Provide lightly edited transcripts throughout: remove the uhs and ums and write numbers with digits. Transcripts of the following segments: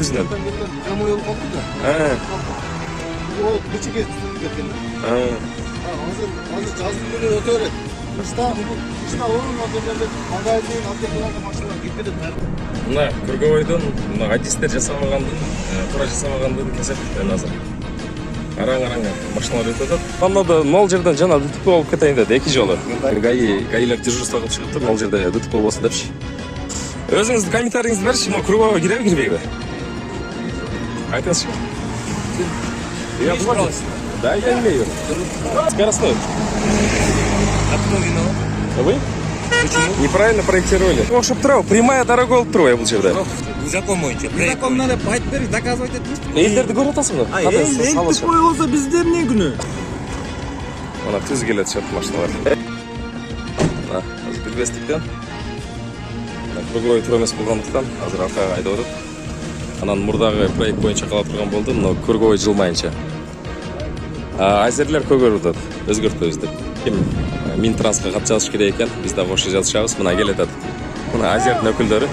түзүнөт. Жамой болуп калды да. Ол нече кез түзүлүп кеткен да. Азыр жазуу менен өтө берет. Кышта орун жерлерде магазин, аптекаларда машиналар кирип кетет. Мына Кургобойдон мына адистер жасамагандын, туура жасамагандын кесептен азыр. Араң машиналар өтөт. Анда мол жерден жана ДТП болуп кетейин деди 2 жолу. Гаилер дежурство кылып чыгыптыр, мол жерде ДТП болсо депчи. Өзүңүздүн комментарийиңизди берчи, мына Кургобойго киреби, кирбейби? Айтыңызчы. Я пожалуйста. Да, я имею. Скоростной. Автомобиль. Вы? Почему? Неправильно проектировали. Окшоп турабы, прямая дорога болуп турбайбы бул жерде. Закон боюнча. Закон надо айтып берип доказывать этмишпи? Элдерди көрүп атасыңбы? Эл тупой болсо биздер эмне күнөө? Мына түз келет чат машиналар. Мына азыр билбестиктен. Круговой туура эмес болгондуктан азыр аркага айдап атат. Анан мурдагы проект боюнча кала турган болду, но Круговой жылмайынча. Азерлер көгөрүп атат, өзгөртөбүз деп. Ким Минтрансқа кат жазыш керек экен, биз да кошо жазышабыз. Мына келет атат. Мына Азердин өкүлдөрү.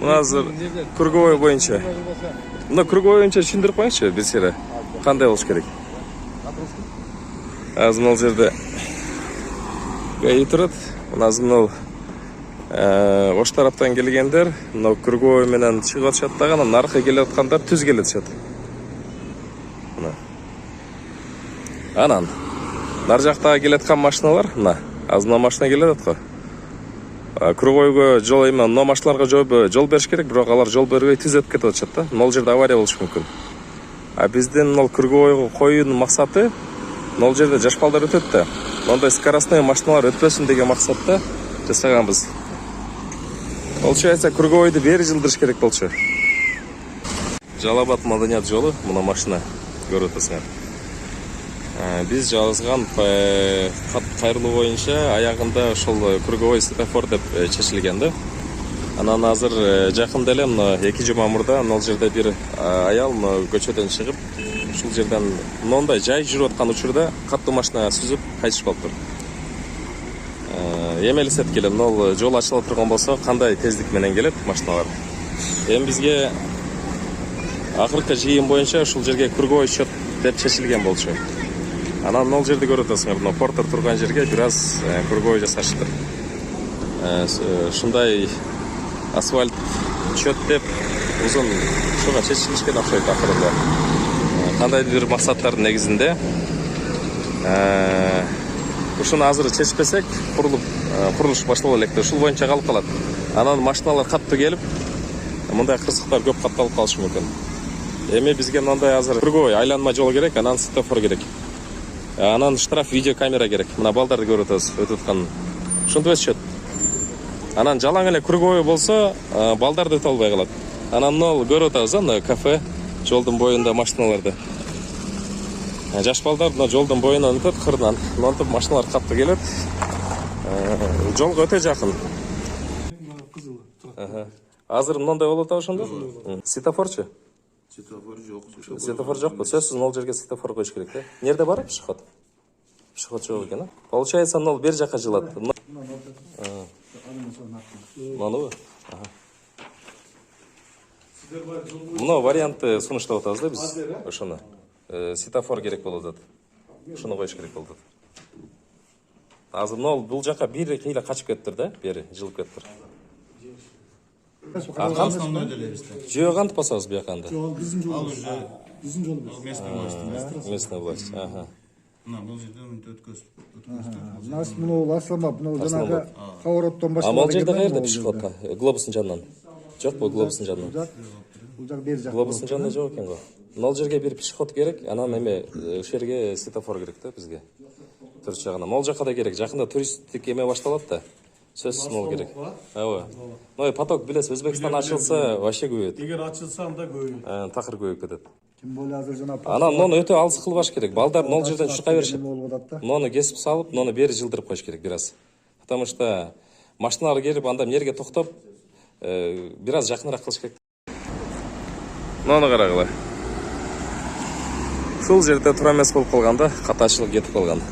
Мына азыр Круговой боюнча. Мына Круговой боюнча түшүндүрүп коюңчу бир сере. Кандай болуш керек? Азыр мына жерде гаи турат. Мына азыр ош тараптан келгендер, мына Круговой менен чыгып атышат дагы, анан аркы келип аткандар түз келет атышат. Анан нар жактагы келаткан машиналар, мына азыр мына машина келет атко. Круговойго жол эме, мына машиналарга жол бериш керек, бирок алар жол бербей түз өтүп кетип атышат да. Могул жерде авария болуш мүмкүн. Биздин мына Круговойго коюунун максаты могул жерде жаш балдар өтөт да. Мондай скоростной машиналар өтпөсүн деген максатта жасаганбыз. Получается, Круговойду бери жылдырыш керек болчу. Жалал-Абад маданият жолу, мына машина көрүп атасыңар. Биз жазган кайрылуу боюнча аягында ошол Круговой светофор деп чечилген да. Анан азыр жакында эле мына 2 жума мурда могул жерде бир аял көчөдөн чыгып, ушул жерден мондай жай жүрүп аткан учурда каттуу машина сүзүп кайтышып калыптыр. Эми элестетип келем, мына жол ачыла турган болсо кандай тездик менен келет машиналар. Эми бизге акыркы жыйын боюнча ушул жерге Круговой счет деп чечилген болчу. Анан могул жерди көрүп атасыңар, мына портер турган жерге бир аз Круговой жасаштыр. Ушундай асфальт счет деп узун ушуга чечилишкен окшойт акырында. Кандайдыр бир максаттардын негизинде ушуну азыр чечпесек, курулуш баштала электе, ушул боюнча калып калат. Анан машиналар каттуу келип, мындай кырсыктар көп катталып калышы мүмкүн. Эми бизге мындай азыр Круговой айланма жол керек, анан светофор керек. Анан штраф видеокамера керек. Мына балдарды көрүп атабыз, өтүп аткан. Ушинтип өтүшөт. Анан жалаң эле Круговой болсо, балдарды өтө албай калат. Анан мына көрүп атабыз, анда кафе жолдун боюнда машиналарды. Жаш балдар мына жолдун боюнан өтөт, кырынан. Монтип машиналар каттуу келет. Жолго өтө жакын. Азыр мындай болуп атабы ошондо? Светофорчу? Светофор жок. Светофор жокпу? Сөзсүз могул жерге светофор коюш керек да. Нерде бар пешеход? Пешеход жок экен, а? Получается, мына бер жака жылат. Манубу? Мына вариантты сунуштап атабыз да биз ошону. Светофор керек болуп атат. Ушуну коюш керек болуп атат. Азыр мына бул жака бир кыйла качып кеттир да, бери жылып кеттир. Жөө кантип басабыз бияканда? Жол биздин жол. Биздин жол. Местная власть. Мына бул жерден өткөзүп. Нас муну ласламап, муну жанагы повороттон башталып. Могул жерде каерде пешеход? Глобустун жанынан. Жокпу глобустун жанынан? Бул жак бери жак. Глобустун жанында жок экен го. Могул жерге бир пешеход керек, анан эме ушул жерге светофор керек да бизге. Төрт жагына. Могул жака да керек. Жакында туристтик эме башталат да. Сөзсүз могул керек. Ооба. Мына поток билесиз, Өзбекстан ачылса вообще көбөйөт. Эгер ачылса анда көбөйөт. Такыр көбөйүп кетет. Тем более азыр жана. Анан муну өтө алыс кылбаш керек. Балдар могул жерден чуркай беришет. Муну кесип салып, муну бери жылдырып коюш керек бир аз. Потому что машиналар келип анда жерге токтоп, бир аз жакыныраак кылыш керек. Муну карагыла. Ушул жерде туура эмес болуп калганда, катачылык кетип калган.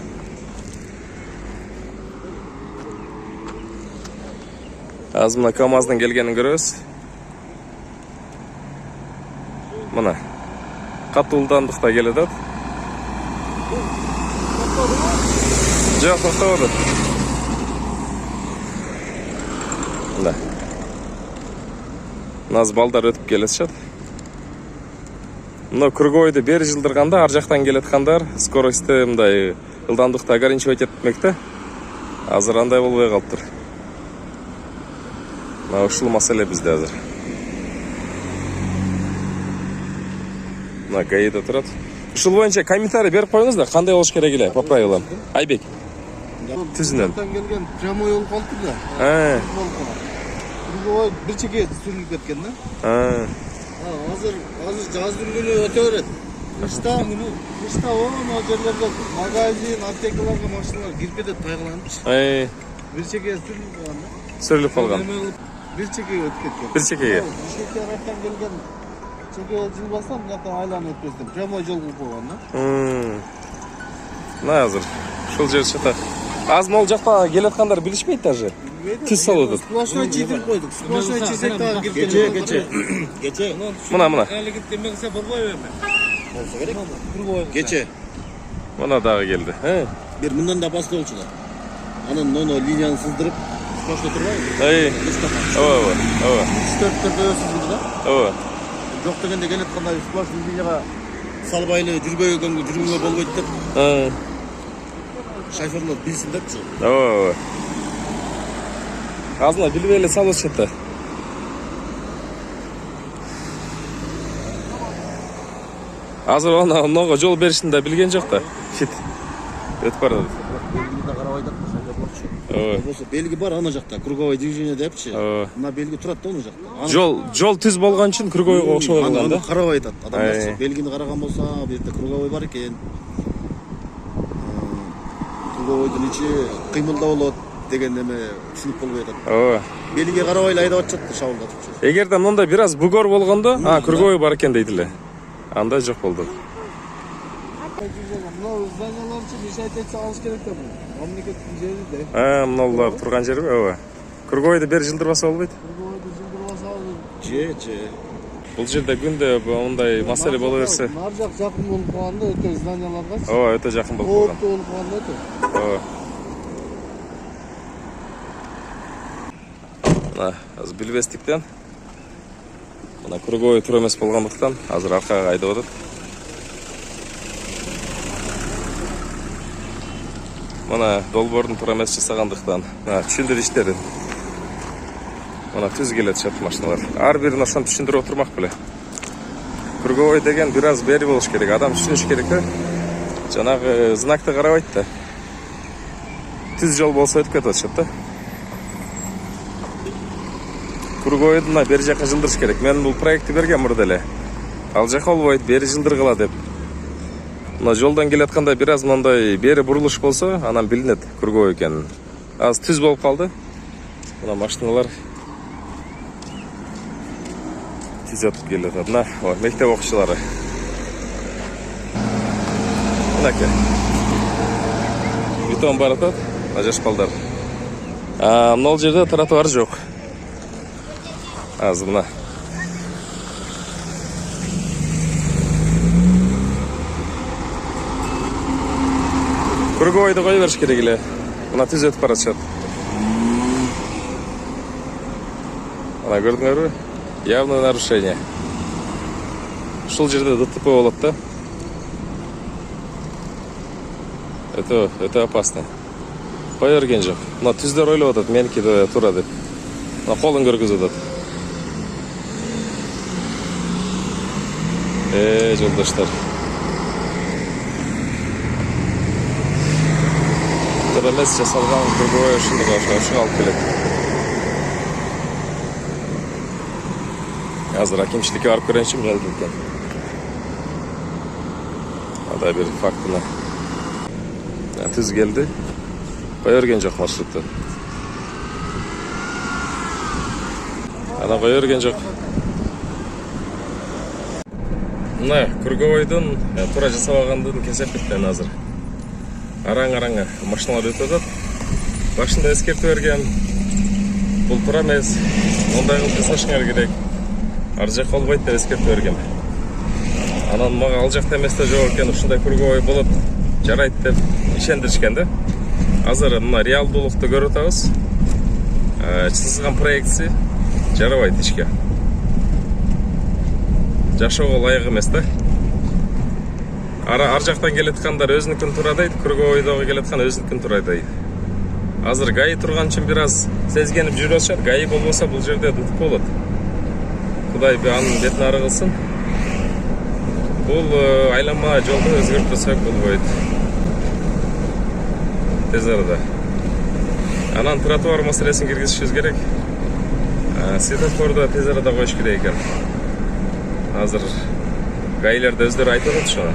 Азыр мына КамАЗдын келгенин көрөбүз. Мына қатты ылдамдықта келеді. Жоқ, тоқтап отыр. Мына. Наз балдар өтіп келесі шат. Мына круговойды бері жылдырғанда, ар жақтан келетқандар, скорості мындай ылдамдықты ограничивать етмекті. Азыр андай болбай қалып тұр. Мына ушул маселе бізде азыр. Мына гаида тұрады. Ушул боюнча комментарий беріп қойыңыздар, қандай болуш керек эле по правилам. Айбек. Түзүнөн. Келген прямой жол қалды да. Круговой bir чеке сүріліп кеткен да. Азыр жаздың күні өте береді. Кышта о жерлерде магазин, аптекаларға машиналар кіріп кетеді тайғыланып. Bir чеке сүріліп қалған да. Сүріліп қалған. Bir чеке өтіп кеткен. Bir чекеге. Bir чеке арақтан келген чеке жылбастан мынаяқтан айланып өтпестен прямой жол қылып қойған да. Мына азыр ушул жер чата. Аз мол жакта келаткандар билишпейт даже. Түз салып атат. Сплошной читирип койдук. Сплошной чисек дагы кирген. Кече. Мына. Демексе болбой берме. Болсо керек. Кече. Мына дагы келди. Бир мындан да басты болчу да. Анан ноно линияны сыздырып, сплошной турбайбы? Ооба. 3-4 сыздырды да. Ооба. Жок дегенде келеткандай сплошной линияга салбайлы жүргөнгө болбойт деп. Шоферлор билсин депчи. Ооба. Азына билбей эле салып чыкты. Азыр онго жол беришин да билген жок да. Фит. Өтүп барат. Белгиде карабай да ошондой болчу. Болсо белги бар ана жакта, круговой движение депчи. Мына белги турат да аны жакта. Жол түз болгон үчүн круговойго окшобой калган да. Карабай атат. Адамдар белгини караган болсо, бу жерде круговой бар экен. Круговойдун ичи кыймылда болот деген эме түшүнүп болбой атат. Ооба. Белиге карабай айдап атышат, шабылдатып. Эгерде мындай бир аз бугор болгондо, круговой бар экен дейт эле. Андай жок болду. Мына зданиялар үчүн решать этсе алыш керек да бул. Мамлекеттин жери да. Мыналар турган жерби? Ооба. Круговойду бери жылдырбаса болбойт? Круговойду жылдырбаса же. Бул жерде күндө мындай маселе боло берсе. Нар жак жакын болуп калганда өтө зданияларга. Ооба, өтө жакын болуп калган. Ооптуу болуп калганда өтө. Ооба. Мына азыр билбестиктен. Мына круговой тура эмес болгондуктан азыр аркага айдап атат. Мына долбоордун тура эмес жасагандыктан, түшүндүрүштөрү. Мына түз келет чат машиналар. Ар бирин ошон түшүндүрүп отурмак беле. Круговой деген бир аз бери болуш керек. Адам түшүнүш керек да. Жанагы знакты карабайт да. Түз жол болсо өтүп кетип атышат да. Круговойду мына бери жака жылдырыш керек. Мен бул проектти бергем мурда эле. Ал жака болбойт, бери жылдыргыла деп. Мына жолдон келатканда бир аз мындай бери бурулуш болсо, анан билинет круговой экенин. Аз түз болуп калды. Мына машиналар түз өтүп келет. Мына мектеп окуучулары. Мынаке. Бетон бар атат, жаш балдар. Мына жерде тротуар жок. Азыр мына. Круговойду кое бериш керек эле. Мына түз өтүп баратышат. Мына көрдүңөрбү? Явное нарушение. Ушул жерде ДТП болот да. Өтө опасно. Кое берген жок. Мына түздөр ойлоп атат, меники туура деп. Мына колун көргөзүп атат. Жолдоштор. Туура эмес жасалган круговой ушундайга алып келет. Азыр акимчиликке барып көрөйүнчү, эмне болду экен. Ада бир фактыны. Түз келди. Кое берген жок маршрутту. Ана кое берген жок. Мына круговойдун туура жасабагандыгын кесепеттен азыр. Араң машиналар өтүп атат. Башында эскертип берген. Бул туура эмес. Мындай кылып жасашыңар керек. Ар жака болбойт деп эскертип берген. Анан мага ал жакта эместе жок экен, ушундай круговой болот, жарайт деп ишендиришкен да. Азыр мына реалдуулукту көрүп атабыз. Чызган проекти жарабайт ишке. Жашоого ылайык эмес да. Ар жактан келаткандар өзүнүкүн турайдайт, круговойдогу келаткан өзүнүкүн турайдайт. Азыр гаи турган үчүн бир аз сезгенип жүрүп атышат. Гаи болбосо бул жерде дутуп болот. Кудай анын бетин ары кылсын. Бул айланма жолду өзгөртпөсөк болбойт. Тез арада. Анан тротуар маселесин киргизишибиз керек. Светофорду тез арада коюш керек экен. Азыр гаилерде өздөрү айтып атат ушуну.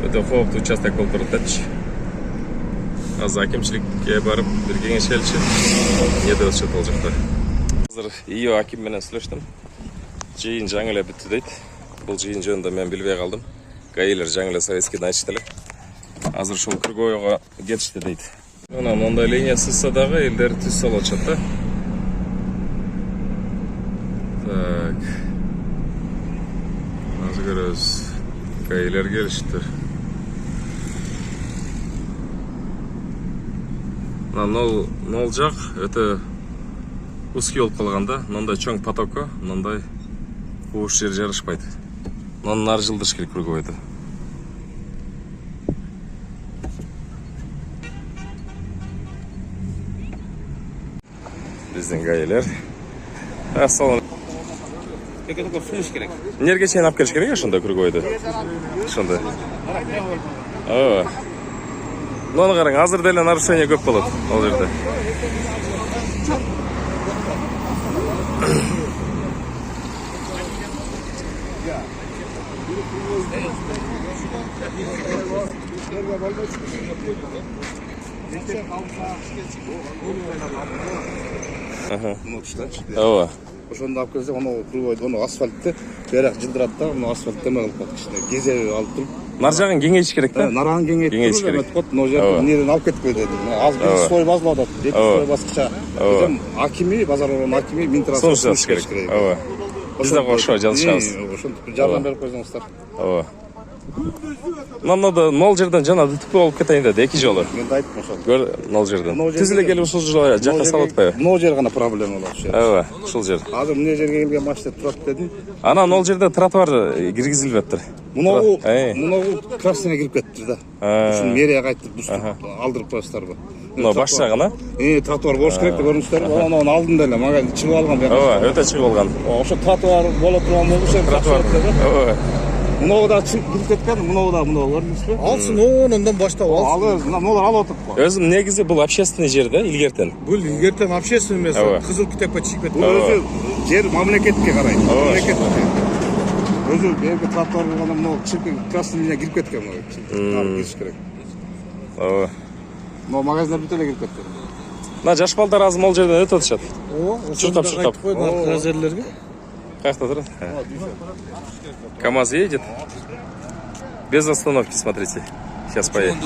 Өтө кооптуу участок болуп турат депчи. Азыр акимчиликке барып бир кеңеш элчи. Не деп атышат ал жакта. Азыр ИО аким менен сүйлөштүм. Жыйын жаңы эле бүттү дейт. Бул жыйын жөнүндө мен билбей калдым. Гаилер жаңы эле советскийден айтышты эле. Азыр ушул круговойго кетишти дейт. Мына мондай линия сызса дагы элдер түз салып атышат да. Так. Азыр көрөбүз. Гаилер келишти. Нол жак өтө узкий болуп калган да. Мындай чоң потокко, мындай кууш жер жарышпайт. Мынаны нары жылдырыш керек круговойду. Биздин гаилер. Ассалам. Эке только сүйлөш керек. Эмнеге чейин алып келиш керек ошондой круговойду? Ошондой. Муну караң, азыр деле нарушение көп болот ал жерде. Ооба. Ошондо алып келсек, аны круговойду, аны асфальтты берак жылдырат да, аны асфальт демей калып калат. Кичине кезеби алып туруп. Нар жагын кеңейтиш керек да. Нараны Кеңейтиш кеңейтип керек. туруп, могу жерде эмнеден алып кетпей деди. Аз бир слой басылып атат, эки слой баскыча. Өзүм акими, базар ордунун акими Минтранспорт Сунуш керек. Ооба. Биз да кошо жазышабыз. Ошентип жардам берип койсоңуздар. Ооба. Нол жерден жана дутуп болуп кетейин деди, эки жолу. Мен да айттым ошону. Көр, нол жерден. Түз эле келип ушул жакка салып атпайбы? Могу жер гана проблема болот ошо. Ооба, ушул жер. Азыр эмне жерге келген машина турат деди. Анан нол жерде тротуар киргизилбептир. Муногу красныйга кирип кетти да. Ушун мэрия кайтып алдырып коесуздарбы? Мына баш жагына? Тротуар болуш керек деп көрүнүштөр. Анан алдында эле мага чыгып алган бияка. Ооба, өтө чыгып алган. Ошо тротуар боло турган болушу Тротуар. Ооба. Муногу да кирип кеткен, муногу көрдүңүзбү? Алсын оонундан баштап алсын. Алыр, мунулар алып атат го. Өзүм негизи бул общественный жер да, илгертен. Бул илгертен общественный эмес, Ооба. кызыл китепке чыгып кетти. Бул өзү жер мамлекетке карайт. Мамлекетке. Өзү берги тротуар болгондо муну чиркин красный линия кирип кеткен мына. Кириш керек. Ооба. Но магазиндер бүт эле кирип кеткен. Мына жаш балдар азыр могул жерден өтүп атышат. Чуркап чуркап. Жерлерге. Каякта турат? КамАЗ едет. Без остановки, смотрите. Сейчас поедет.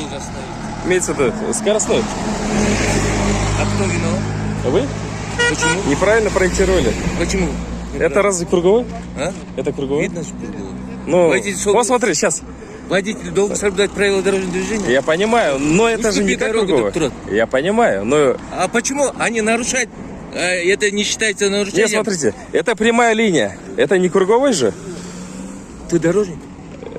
Имеется в виду скоростной. А кто виноват? Вы? Почему? Неправильно проектировали. Почему? Это разве круговой? А? Это круговой? Видно, что круговой. Ну, Водитель вот смотри, сейчас. Водитель должен соблюдать правила дорожного движения. Я понимаю, но это же не Уступи как дорогу, круговой. доктор. Я понимаю, но... А почему они нарушают? Это не считается нарушением? Нет, смотрите, это прямая линия. Это не круговой же? Ты дорожник?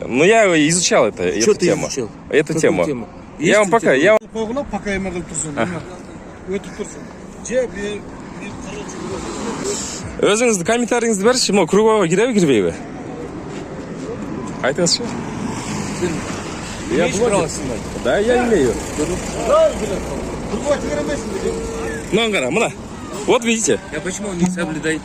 Ну, я изучал эту Что ты тему. изучал? Эту Какую тему. тему? Я вам пока... Я... Койгула пока эме кылып турсун. Өтүп турсун. Же бир Өзүңүздүн комментарийиңизди берчи, могу круговойго киреби, кирбейби? Айтыңызчы. Имеешь право снимать? Да, я имею. круговой киремесин деген. Мына кара, мына. Вот видите? А почему он не соблюдает?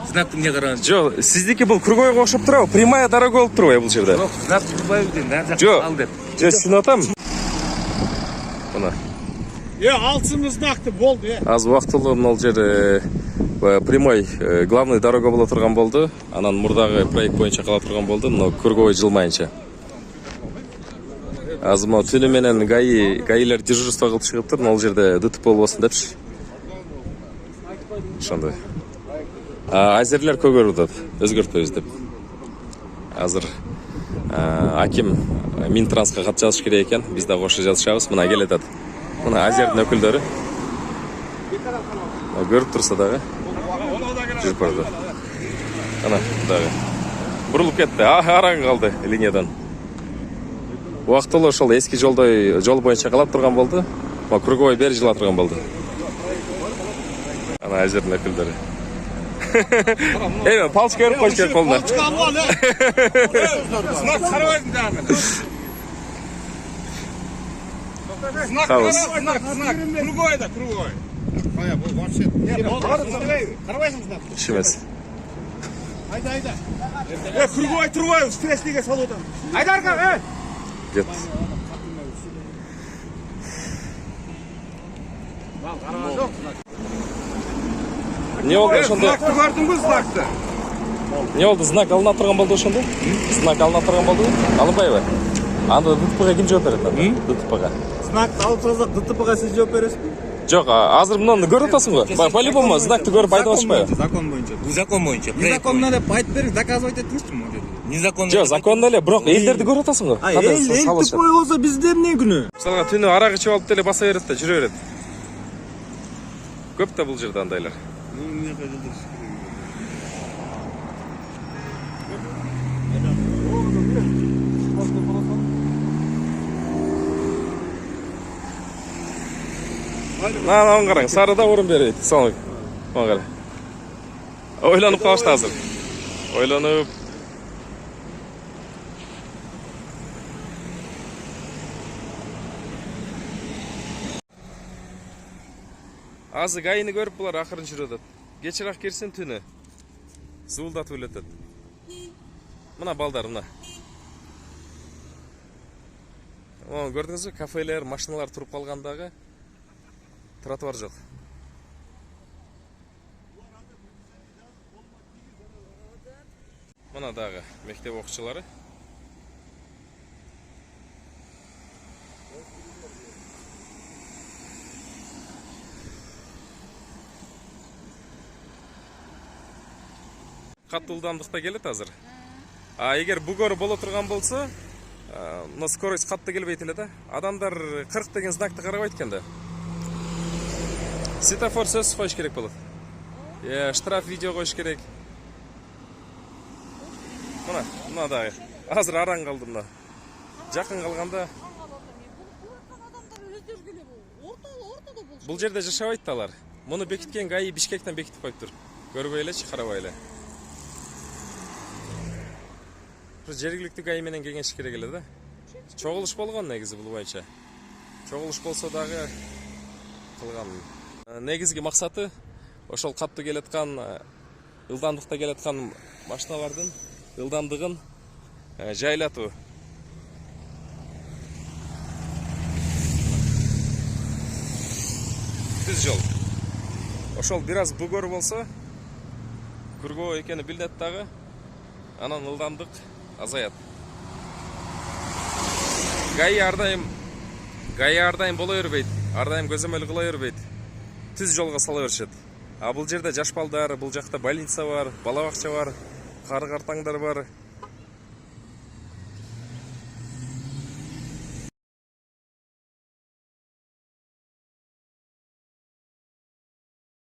Знак мне гарант. Жо, сиздики бул круговойго окшоп турабы? Прямая дорога болуп турбайбы бул жерде? Знак добавили, надо Жо, ал деп. жо, түсүнүп атам. Мына. Алсын знакты болду, Аз убактылуу могул жер прямой главный дорога боло турган болду. Анан мурдагы проект боюнча кала турган болду, но круговой жылмайынча. Азыр могу түнү менен гаилер дежурство кылып чыгыптыр, могул жерде дутуп болбосун депчи. Ошондой. Азерлер көгөрүп атат, өзгөртпөйбүз деп. Азыр Аким Минтрансқа хат жазыш керек екен. Біз де қошы жазышабыз. Мына келетеді. Мына Азердің өкілдері. Көріп тұрса дағы. Жүріп барды. Ана дағы. Бұрылып кетті. Араң қалды линиядан. Уақытылы ошол эски жол боюнча калап турган болду. Круговой бери жила турган болду. Ана Азердің өкілдері. Эй, палч көріп қойш керек қолына. Знак қарабайсың дағы. Знак. Кругой да, кругой. Қарабайсың знак. Ішімес. Айда. Кругой тұрбай, стресстеге салу отам. Айда арқа, Кет. Не oldu ошондо? Знакты көрдің бі знакты? Не oldu? Знак алына турган болду ошондо? Знак алына турган болду? Алынбайбы? Анда ДТПга ким жооп берет анда? ДТПга. Знакты алып салсақ ДТП-ға сіз жооп бересіз? Жок, азыр мынаны көрүп атасың го. По-любому знакты көрүп айдап атышпайбы? Закон бойынша. Bu zakon boyunca. Незаконно деп айтып беріп, доказывать етіңізші бұл жерде. Nizakon. Жок, законно эле, бирок элдерди көрүп атасың го. Эл тупой болса бізде эмне күнөө? Мисалга түнү арак ичип алып деле баса берет да, жүрө берет. Көп да бул жерде андайлар. Оған қараң, сарыда орын берейді. Соңы. Оған қараң. Ойланып қалышты азыр. Ойланып. Азы гайыны көріп бұлар ақырын жүреді. Кечирақ керсен түні. Зуылдатып өлетеді. Мына балдар, мына. Көрдіңіз бе? Кафелер, машиналар тұрып қалғандағы. Тротуар жоқ. Мына дағы мектеп оқушылары. Қатты ылдамдықта келет азыр. Егер бугоры боло турган болса, мына скорость қатты келбейт эле да. Адамдар 40 деген знакты карабайт экен да. Светофор сөз қойыш керек болады. Штраф видео қойыш керек. Мына дағы. Азыр араң қалды мына. Жақын қалғанда. Бұл жерде жашабайт талар. Мұны бекіткен ГАИ Бишкектен бекітіп қойып тұр. Көрбейлеші, қарабайлы. Жергілікті ГАИ менен кеңеш керек эле да. Чогулуш болгон негизи бул боюнча. Чогулуш болсо дагы кылган. Негизги максаты ошол катты келаткан, ылдамдыкта келаткан машиналардын ылдамдыгын жайлатуу. Түз жол. Ошол бир аз бугор болсо, кургоо экени билинет дагы. Анан ылдамдык азаят. ГАИ ардайым боло бербейт. Ардайым көзөмөл кыла бербейт. Түз жолго сала беришет. Бул жерде жаш балдар, бул жакта больница бар, бала бакча бар, кары картаңдар бар.